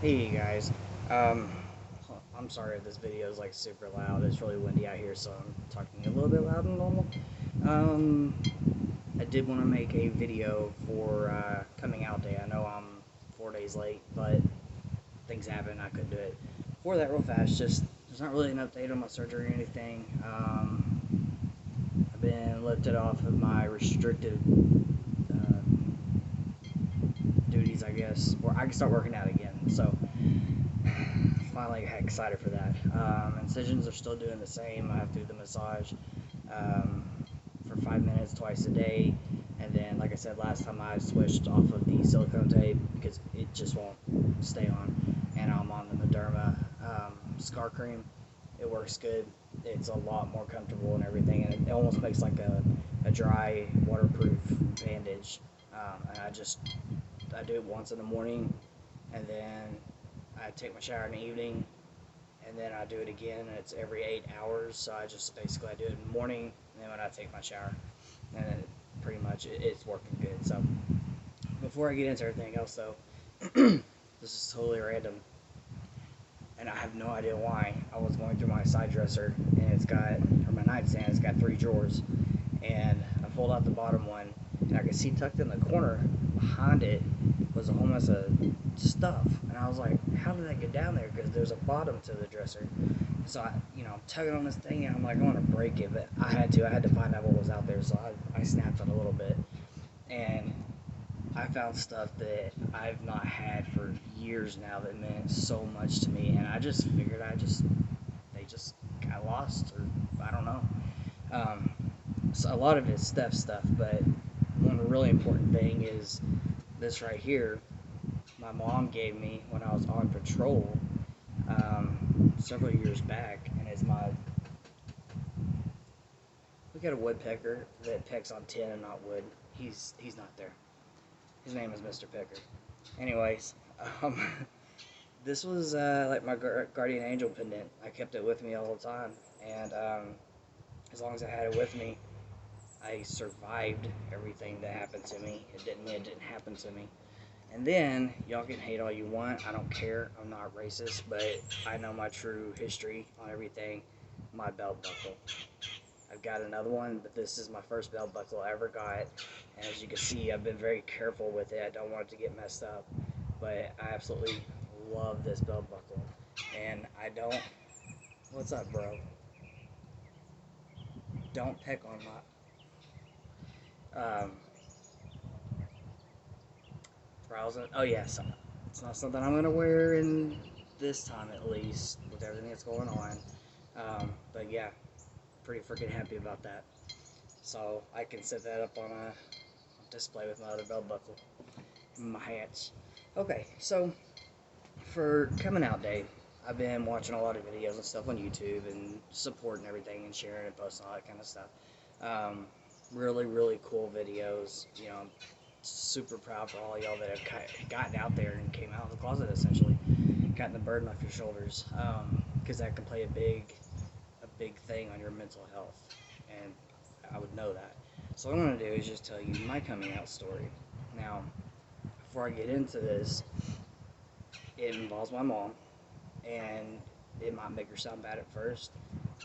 Hey guys, um, I'm sorry if this video is like super loud. It's really windy out here, so I'm talking a little bit louder than normal. Um, I did want to make a video for coming out day. I know I'm 4 days late, but things happen. I couldn't do it. For that, real fast, just there's not really an update on my surgery or anything. I've been lifted off of my restricted uh, duties, I guess, where I can start working out again. So finally excited for that. Incisions are still doing the same. I have to do the massage um, for 5 minutes twice a day. And then, like I said last time, I switched off of the silicone tape because it just won't stay on. And I'm on the Mederma scar cream. It works good. It's a lot more comfortable and everything. And it almost makes like a dry, waterproof bandage. And I do it once in the morning, and then I take my shower in the evening, and then I do it again, and it's every 8 hours. So I do it in the morning, and then when I take my shower, and then pretty much it's working good. So before I get into everything else, though, this is totally random, and I have no idea why. I was going through my side dresser, and or my nightstand, it's got three drawers, and I pulled out the bottom one, and I could see tucked in the corner behind it was a whole mess of stuff. And I was like, how did that get down there? Because there's a bottom to the dresser. So I'm tugging on this thing, and I'm like, I want to break it, but I had to find out what was out there. So I snapped it a little bit, and I found stuff that I've not had for years now that meant so much to me. And I just figured they just got lost, or I don't know. Um, so a lot of it's stuff, but one really important thing is this right here. My mom gave me when I was on patrol several years back, and it's my we got a woodpecker that pecks on tin and not wood. He's not there. His name is Mr. Pecker. Anyways, um, this was like my guardian angel pendant. I kept it with me all the time, and as long as I had it with me, I survived everything that happened to me. It didn't mean it didn't happen to me. And then, y'all can hate all you want. I don't care. I'm not racist, but I know my true history on everything. My belt buckle. I've got another one, but this is my first belt buckle I ever got. And as you can see, I've been very careful with it. I don't want it to get messed up. But I absolutely love this belt buckle. And I don't. What's up, bro? Don't peck on my. Browsing. Oh, yes. It's not something I'm going to wear in this time, at least, with everything that's going on. But yeah, pretty freaking happy about that. So I can set that up on a display with my other belt buckle and my hats. Okay, so for coming out day, I've been watching a lot of videos and stuff on YouTube and supporting everything and sharing and posting all that kind of stuff. Um, really cool videos. I'm super proud for all y'all that have gotten out there and came out of the closet, essentially, gotten the burden off your shoulders, because that can play a big thing on your mental health, and I would know that. So what I'm going to do is just tell you my coming out story. Now, before I get into this, it involves my mom, and it might make her sound bad at first,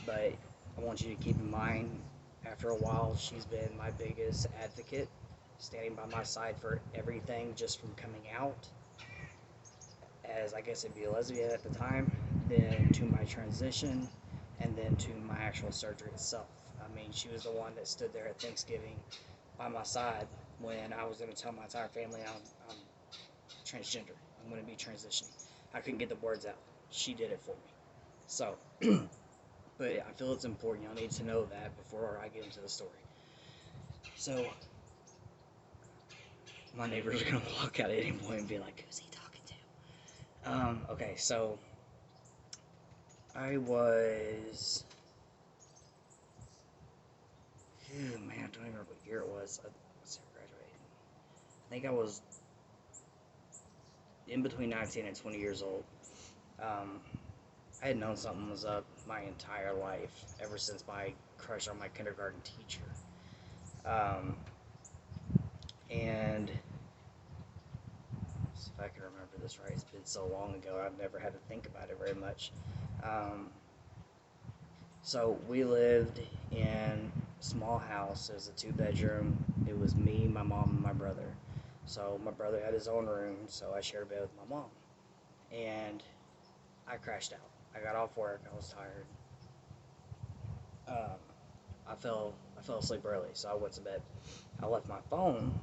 but I want you to keep in mind, after a while, she's been my biggest advocate, standing by my side for everything, just from coming out, as I guess it'd be a lesbian at the time, then to my transition, and then to my actual surgery itself. I mean, she was the one that stood there at Thanksgiving by my side when I was going to tell my entire family I'm transgender. I'm going to be transitioning. I couldn't get the words out. She did it for me. So, but I feel it's important. Y'all need to know that before I get into the story. So, my neighbors are going to walk out at any point and be like, who's he talking to? Okay, so I was. Ew, man, I don't even remember what year it was. Let's see, I graduated. I think I was in between 19 and 20 years old. Um, I had known something was up my entire life, ever since my crush on my kindergarten teacher. Um, and I can remember this right. It's been so long ago, I've never had to think about it very much. Um, so we lived in a small house. It was a 2 bedroom. It was me, my mom, and my brother. So my brother had his own room, so I shared a bed with my mom. And I crashed out. I got off work. I was tired. Um, I fell asleep early, so I went to bed. I left my phone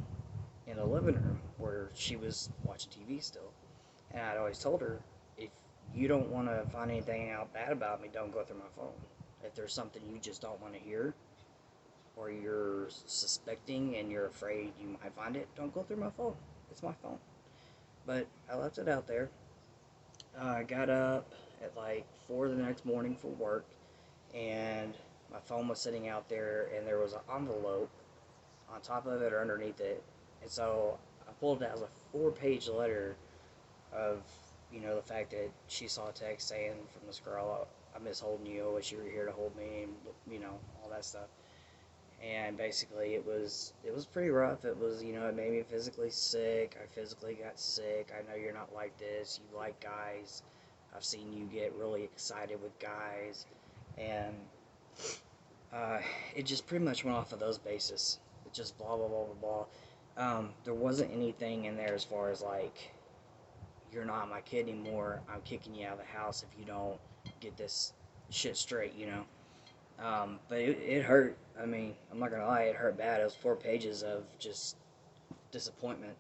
in the living room where she was watching TV still. And I'd always told her, if you don't want to find anything out bad about me, don't go through my phone. If there's something you just don't want to hear, or you're suspecting and you're afraid you might find it, don't go through my phone. It's my phone. But I left it out there. I got up at like 4 the next morning for work, and my phone was sitting out there, and there was an envelope on top of it or underneath it. And so I pulled it out as a 4-page letter of, the fact that she saw a text saying from this girl, I miss holding you, I wish you were here to hold me, and, all that stuff. And basically it was pretty rough. It was, it made me physically sick. I physically got sick. I know you're not like this. You like guys. I've seen you get really excited with guys. And it just pretty much went off of those bases. It just blah, blah, blah, blah, blah. There wasn't anything in there as far as like, you're not my kid anymore. I'm kicking you out of the house if you don't get this shit straight. But it hurt. I mean, I'm not gonna lie, it hurt bad. It was 4 pages of just disappointment,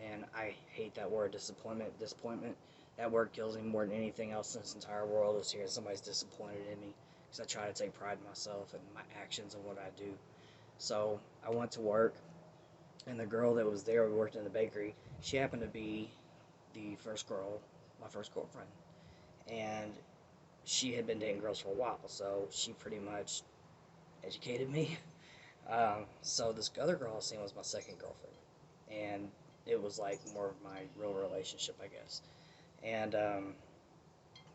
and I hate that word, disappointment. Disappointment. That word kills me more than anything else in this entire world. Is hearing somebody's disappointed in me, because I try to take pride in myself and my actions and what I do. So I went to work, and the girl that was there, we worked in the bakery. She happened to be the first girl, my first girlfriend, and she had been dating girls for a while, so she pretty much educated me. So this other girl I was seeing was my second girlfriend, and it was like more of my real relationship, I guess. And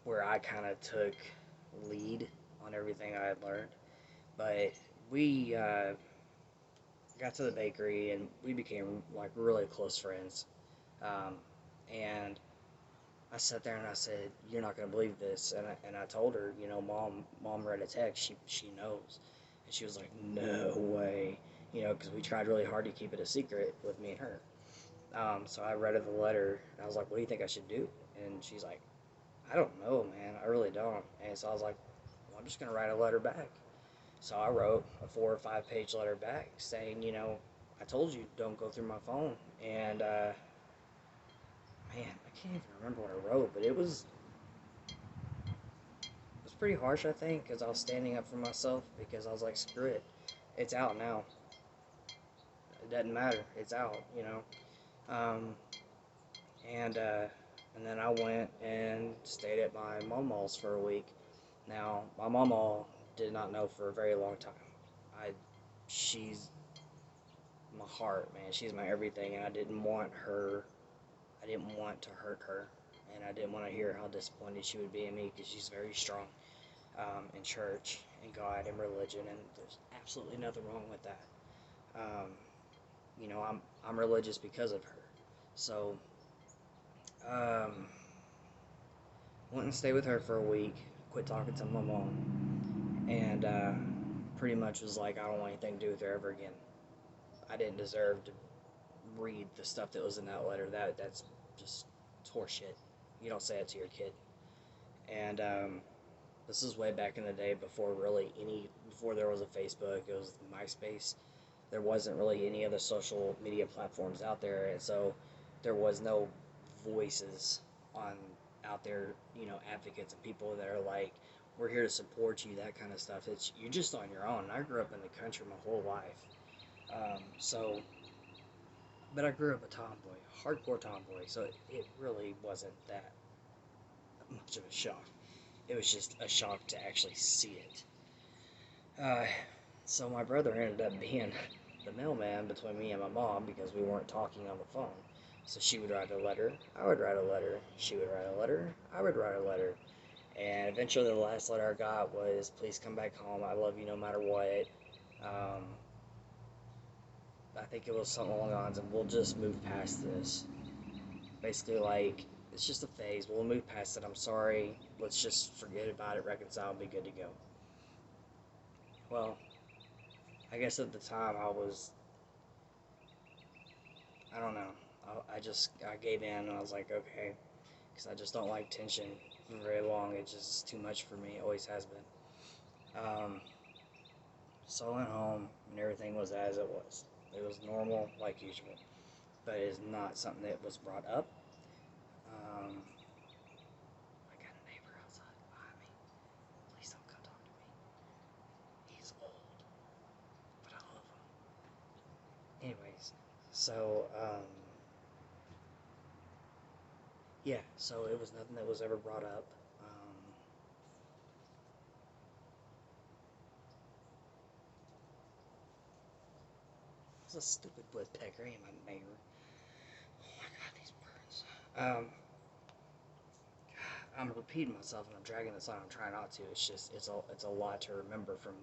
where I kind of took lead on everything I had learned. But we got to the bakery and we became like really close friends. Um, and I sat there and I said, "You're not gonna believe this," and I told her, mom read a text. She knows, and she was like, "No way," because we tried really hard to keep it a secret with me and her. So I read her the letter, and I was like, "What do you think I should do?" And she's like, "I don't know, man. I really don't." And so I was like, "Well, I'm just gonna write a letter back." So I wrote a 4 or 5 page letter back saying, "I told you don't go through my phone," and man, I can't even remember what I wrote, but it was pretty harsh, I think, because I was standing up for myself, because I was like, screw it. It's out now. It doesn't matter. It's out. Um, and, uh, and then I went and stayed at my mama's for a week. Now, my mama did not know for a very long time. She's my heart, man. She's my everything, and I didn't want to hurt her, and I didn't want to hear how disappointed she would be in me, because she's very strong. In church and God and religion, and there's absolutely nothing wrong with that. Um, I'm religious because of her. So um, went and stayed with her for a week. Quit talking to my mom, and pretty much was like, I don't want anything to do with her ever again. I didn't deserve to read the stuff that was in that letter. That's just horseshit. You don't say it to your kid. And this is way back in the day before there was a Facebook. It was MySpace. There wasn't really any other social media platforms out there, and so there was no voices on out there, advocates and people that are like, we're here to support you, that kind of stuff. You're just on your own. I grew up in the country my whole life, so but I grew up a tomboy, hardcore tomboy, so it really wasn't that much of a shock. It was just a shock to actually see it. Uh, so my brother ended up being the mailman between me and my mom, because we weren't talking on the phone. So she would write a letter, I would write a letter, she would write a letter, I would write a letter. And eventually the last letter I got was, "Please come back home, I love you no matter what." Um, I think it was something along the lines of, "We'll just move past this." Basically, like, it's just a phase. We'll move past it. I'm sorry. Let's just forget about it, reconcile, and be good to go. Well, I guess at the time I don't know. I gave in and I was like, okay, because I just don't like tension for very long. It's just too much for me. It always has been. Um, so I went home and everything was as it was. It was normal, like usual, but it is not something that was brought up. I got a neighbor outside behind me. Please don't come talk to me. He's old, but I love him. Anyways, so yeah, so it was nothing that was ever brought up. It was a stupid woodpecker in my neighbor. Oh my god, these birds. I'm repeating myself and I'm dragging this on. I'm trying not to. It's just it's a lot to remember from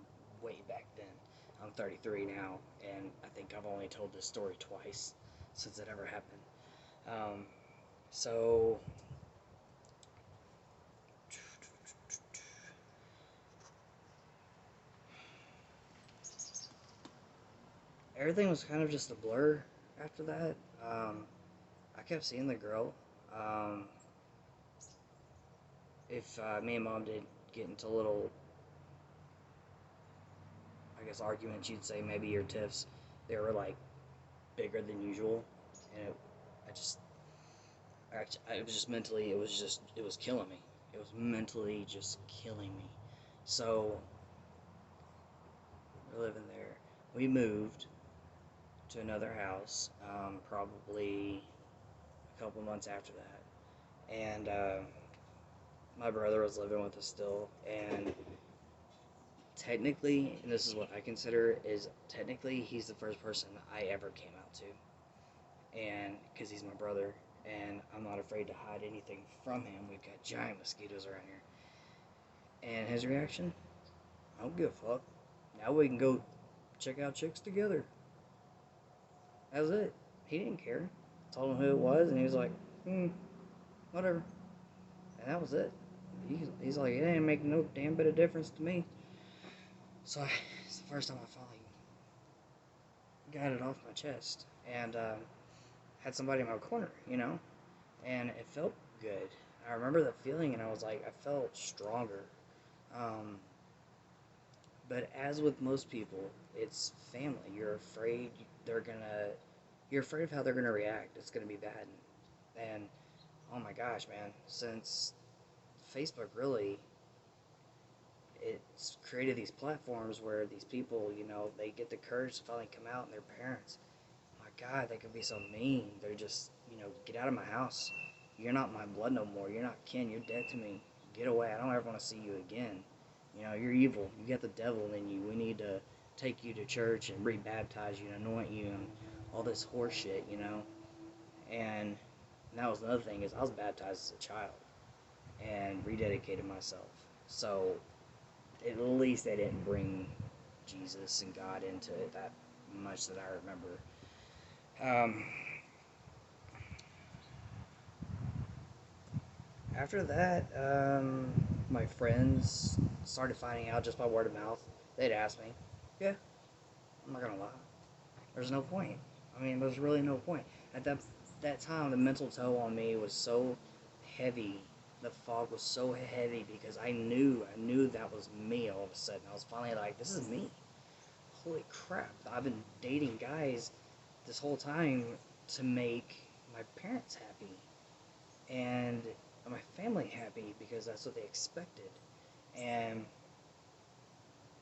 way back then. I'm 33 now, and I think I've only told this story twice since it ever happened. Um, so everything was kind of just a blur after that. I kept seeing the girl. Um, if me and mom did get into little, I guess, arguments, you'd say maybe, or tiffs, they were like bigger than usual, and I just, it was just mentally, it was killing me. It was mentally just killing me. So we're living there. We moved to another house, probably a couple months after that, and my brother was living with us still, and technically, and this is what I consider, is technically he's the first person I ever came out to, and because he's my brother, and I'm not afraid to hide anything from him. We've got giant mosquitoes around here, and his reaction, I don't give a fuck. Now we can go check out chicks together. That was it. He didn't care. I told him who it was, and he was like, whatever. And that was it. He's like, it ain't making no damn bit of difference to me. So it's the first time I finally got it off my chest, and had somebody in my corner, and it felt good. I remember the feeling, and I was like, I felt stronger. Um, but as with most people, it's family. They're gonna, you're afraid of how they're gonna react. It's gonna be bad, and oh my gosh, man, since Facebook really, it's created these platforms where these people, they get the courage to finally come out, and their parents, my God, they can be so mean. They're just, get out of my house. You're not my blood no more. You're not kin. You're dead to me. Get away. I don't ever want to see you again. You're evil. You got the devil in you. We need to take you to church and rebaptize you and anoint you and all this horse shit, And that was another thing is I was baptized as a child and rededicated myself. So at least they didn't bring Jesus and God into it that much that I remember. After that, my friends started finding out just by word of mouth. They'd ask me, yeah, I'm not gonna lie. There's no point. I mean, there's really no point. At that time, the mental toll on me was so heavy. The fog was so heavy because I knew that was me all of a sudden. I was finally like, this is me. Holy crap. I've been dating guys this whole time to make my parents happy and my family happy because that's what they expected. And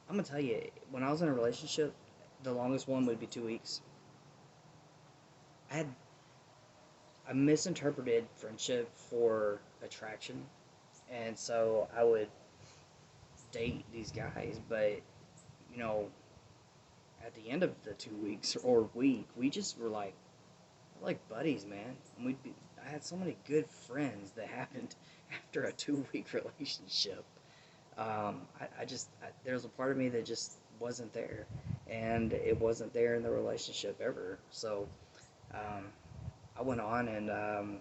I'm gonna tell you, when I was in a relationship, the longest one would be 2 weeks. I had I misinterpreted friendship for attraction, and so I would date these guys, but you know, at the end of the 2 weeks or week, we just were like buddies, man. And I had so many good friends that happened after a 2 week relationship. There was a part of me that just wasn't there, and it wasn't there in the relationship ever. So, I went on and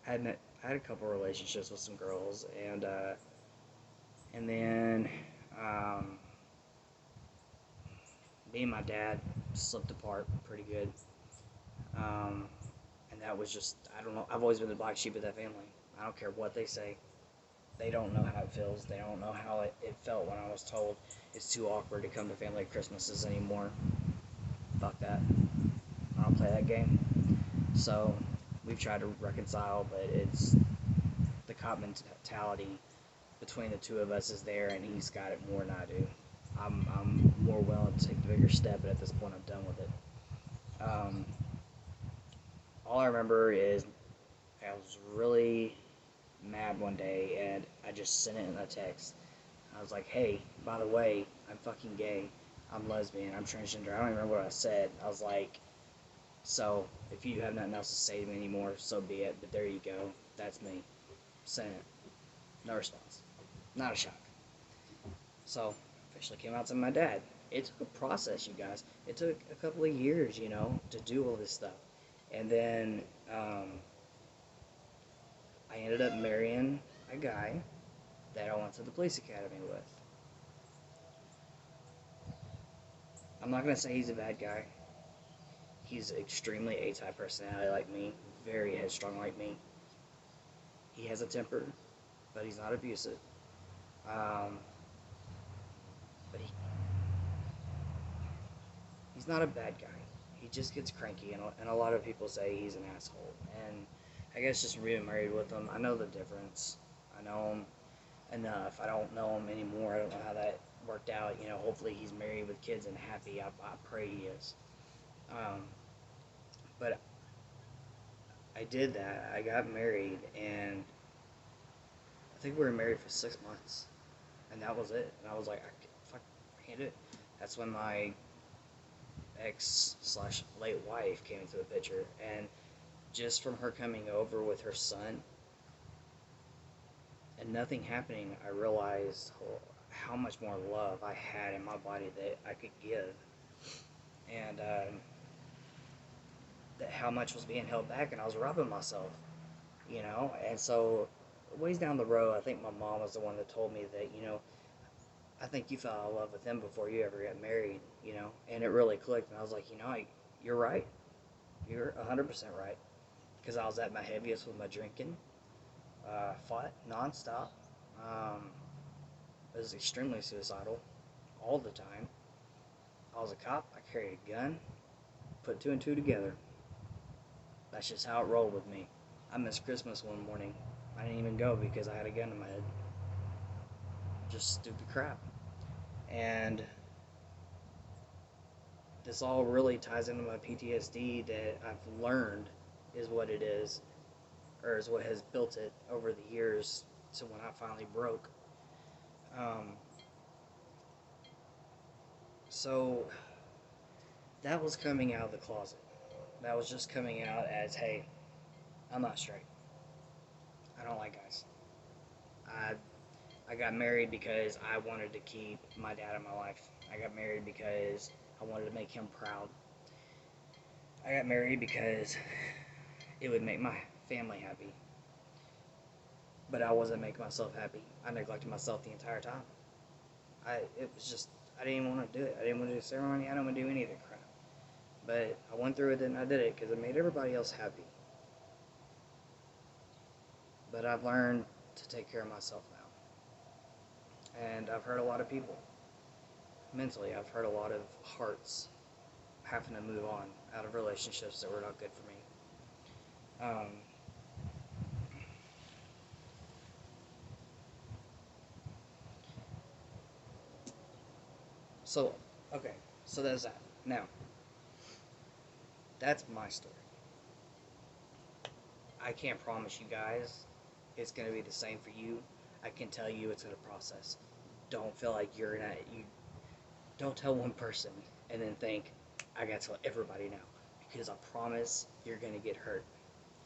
I had a couple relationships with some girls, and then um, me and my dad slipped apart pretty good. Um, and that was just, I don't know. I've always been the black sheep of that family. I don't care what they say. They don't know how it feels. They don't know how it felt when I was told it's too awkward to come to family Christmases anymore. Fuck that. I don't play that game. So we've tried to reconcile, but it's the cop mentality between the two of us is there, and he's got it more than I do. I'm more willing to take the bigger step, but at this point, I'm done with it. Um, all I remember is I was really mad one day, and I just sent it in a text. I was like, "Hey, by the way, I'm fucking gay. I'm lesbian. I'm transgender." I don't even remember what I said. I was like, "So if you have nothing else to say to me anymore, so be it." But there you go. That's me. Sent it. No response. Not a shock. So officially came out to my dad. It took a process, you guys. It took a couple of years, to do all this stuff. And then I ended up marrying a guy that I went to the police academy with. I'm not going to say he's a bad guy. He's extremely A-type personality like me, very headstrong like me. He has a temper, but he's not abusive. Um, but he's not a bad guy. He just gets cranky, and a lot of people say he's an asshole. And I guess just being married with him, I know the difference. I know him enough. I don't know him anymore. I don't know how that worked out. Hopefully he's married with kids and happy. I pray he is. Um, but I did that. I got married, and I think we were married for 6 months, and that was it. And I was like, I can't do it. That's when my ex slash late wife came into the picture, and just from her coming over with her son and nothing happening, I realized how much more love I had in my body that I could give, and that how much was being held back, and I was robbing myself. And so, ways down the road, I think my mom was the one that told me that, I think you fell in love with him before you ever got married. And it really clicked, and I was like, you're right. You're 100% right. Because I was at my heaviest with my drinking, fought nonstop. I was extremely suicidal all the time. I was a cop. I carried a gun. Put two and two together. That's just how it rolled with me. I missed Christmas one morning. I didn't even go because I had a gun in my head. Just stupid crap. And this all really ties into my PTSD that I've learned is what it is, or is what has built it over the years to when I finally broke. Um, so that was coming out of the closet. That was just coming out as, hey, I'm not straight. I don't like guys. I I got married because I wanted to keep my dad in my life. I got married because I wanted to make him proud. I got married because it would make my family happy. But I wasn't making myself happy. I neglected myself the entire time. It was just, I didn't even want to do it. I didn't want to do the ceremony. I didn't want to do any of the crap. But I went through it and I did it because it made everybody else happy. But I've learned to take care of myself now. And I've hurt a lot of people. Mentally, I've hurt a lot of hearts having to move on out of relationships that were not good for me. Um, so, okay, so there's that. Now, that's my story. I can't promise you guys it's going to be the same for you. I can tell you it's going to process. Don't feel like you're not, you don't tell one person and then think, I got to tell everybody now. Because I promise you're going to get hurt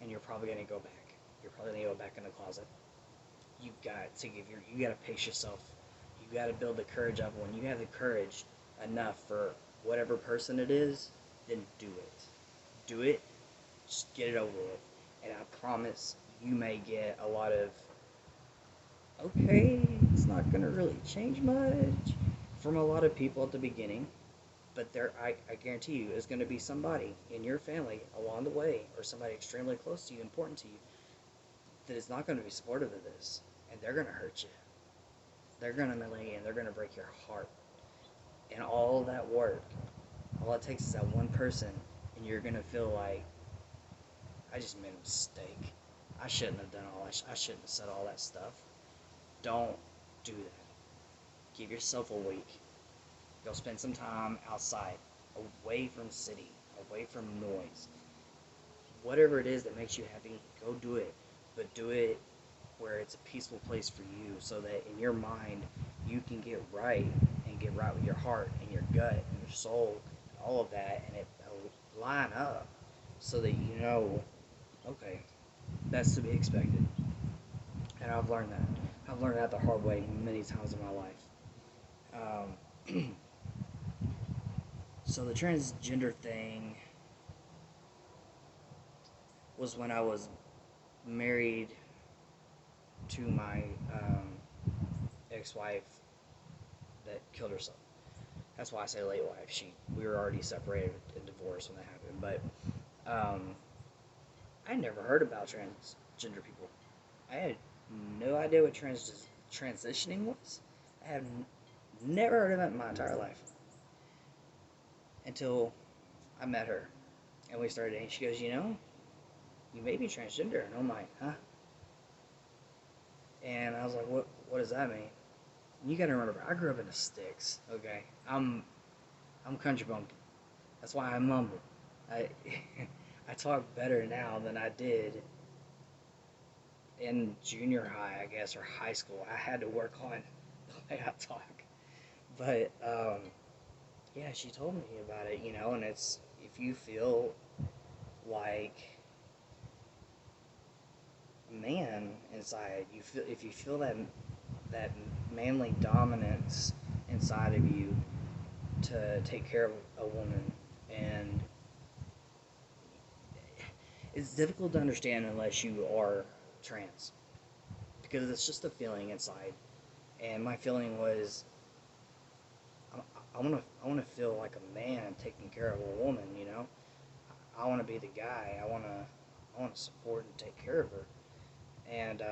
and you're probably going to go back. You're probably going to go back in the closet. You got to pace yourself. You got to build the courage up. When you have the courage enough for whatever person it is, then do it. Do it. Just get it over with. And I promise you may get a lot of, okay, it's not going to really change much from a lot of people at the beginning. But I guarantee you, is going to be somebody in your family along the way, or somebody extremely close to you, important to you, that is not going to be supportive of this, and they're going to hurt you. They're going to humiliate you, and they're going to break your heart. And all that work, all it takes is that one person, and you're going to feel like, I just made a mistake. I shouldn't have done all that. I shouldn't have said all that stuff. Don't do that. Give yourself a week. Go spend some time outside, away from city, away from noise. Whatever it is that makes you happy, go do it. But do it where it's a peaceful place for you, so that in your mind you can get right, and get right with your heart and your gut and your soul and all of that, and it line up so that you know, okay, that's to be expected. And I've learned that. I've learned that the hard way many times in my life. So the transgender thing was when I was married to my ex-wife that killed herself. That's why I say late wife. We were already separated and divorced when that happened. But I never heard about transgender people. I had no idea what transitioning was. I have never heard of it in my entire life until I met her, and we started dating. She goes, you may be transgender, and I'm like, huh? And I was like, what does that mean? And you gotta remember, I grew up in the sticks. Okay, I'm country bumpkin. That's why I mumble. I I talk better now than I did in junior high, I guess, or high school. I had to work on the way I talk. But yeah, she told me about it, and it's, if you feel like a man inside, if you feel that manly dominance inside of you to take care of a woman, and it's difficult to understand unless you are trans, because it's just a feeling inside. And my feeling was, I want to feel like a man taking care of a woman. I want to be the guy. I want to support and take care of her. And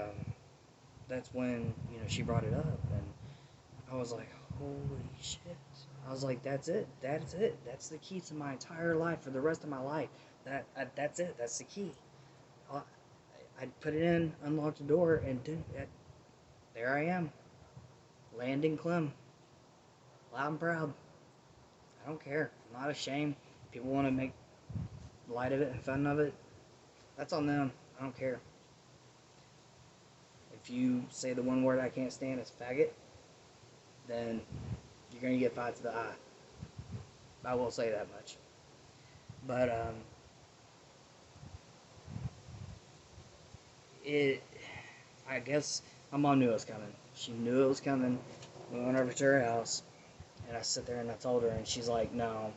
that's when she brought it up, and I was like, holy shit. I was like, that's it. That's the key to my entire life for the rest of my life. That's it. That's the key. I put it in, unlocked the door, and there I am, Landon Clem, loud and proud. I don't care. I'm not ashamed. People want to make light of it and fun of it. That's on them. I don't care. If you say the one word I can't stand is faggot, then you're going to get five to the eye. I will say that much. But I guess my mom knew it was coming. She knew it was coming. We went over to her house, and I sit there and I told her, and she's like, no.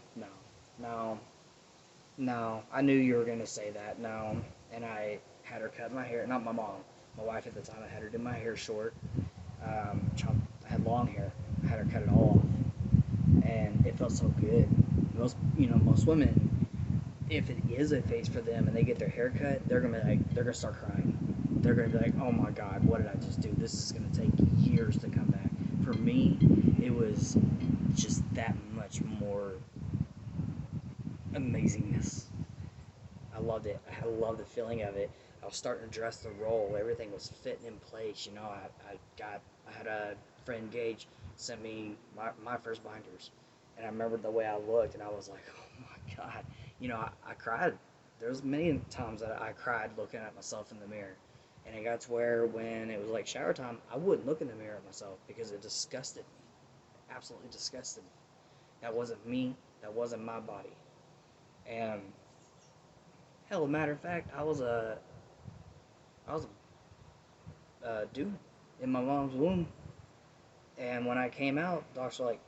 I knew you were going to say that, no. And I had her cut my hair, not my mom, my wife at the time. I had her do my hair short. I had long hair. I had her cut it all off, and it felt so good. Most women, if it is a phase for them and they get their hair cut, they're gonna start crying. They're gonna be like, oh my god, what did I just do? This is gonna take years to come back. For me, it was just that much more amazingness. I loved it. I loved the feeling of it. I was starting to dress the role. Everything was fitting in place. I had a friend, Gage, sent me my first binders, and I remember the way I looked, and I was like, oh my god. I cried. There was many times that I cried looking at myself in the mirror, and it got to where when it was like shower time, I wouldn't look in the mirror at myself because it disgusted me. Absolutely disgusted me. That wasn't me. That wasn't my body. And hell, a matter of fact, I was a dude in my mom's womb, and when I came out, doctors were like,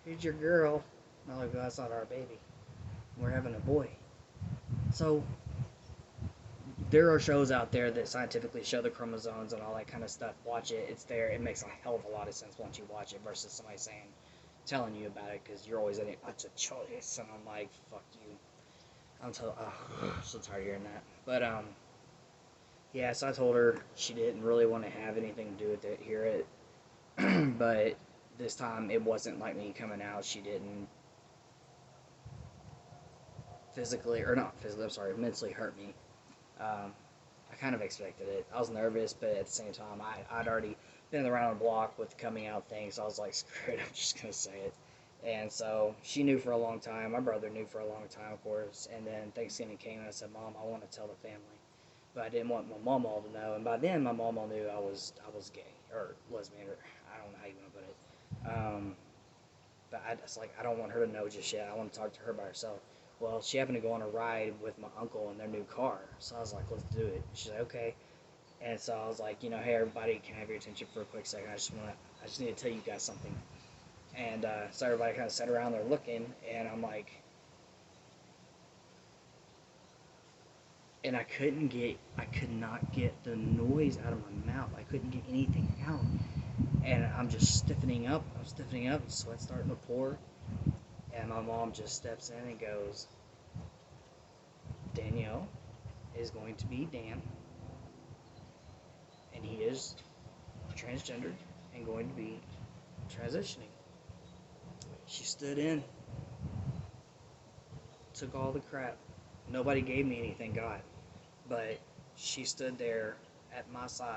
here's your girl. And I'm like, well, that's not our baby. We're having a boy. So there are shows out there that scientifically show the chromosomes and all that kind of stuff. Watch it. It's there. It makes a hell of a lot of sense once you watch it versus somebody telling you about it because you're always in it. It's a choice, and I'm like, fuck you. I'm so tired of hearing that. But yeah. So I told her she didn't really want to have anything to do with it. Hear it, but this time it wasn't like me coming out. She didn't physically, or not physically. I'm sorry, mentally hurt me. I kind of expected it. I was nervous, but at the same time, I'd already been around the block with coming out things. So I was like, screw it, I'm just going to say it. And so she knew for a long time. My brother knew for a long time, of course. And then Thanksgiving came, and I said, Mom, I want to tell the family. But I didn't want my mom all to know. And by then, my mom all knew I was gay or lesbian, or I don't know how you want to put it. But I don't want her to know just yet. I want to talk to her by herself. Well, she happened to go on a ride with my uncle in their new car. So I was like, let's do it. She's like, okay. And so I was like, hey, everybody, can I have your attention for a quick second? I just need to tell you guys something. And so everybody kind of sat around there looking, and I'm like, and I could not get the noise out of my mouth. I couldn't get anything out. And I'm just stiffening up. I'm stiffening up, and sweat's starting to pour. And my mom just steps in and goes, Danielle is going to be Dan, and he is transgendered and going to be transitioning. She stood in, took all the crap. Nobody gave me anything, God, but she stood there at my side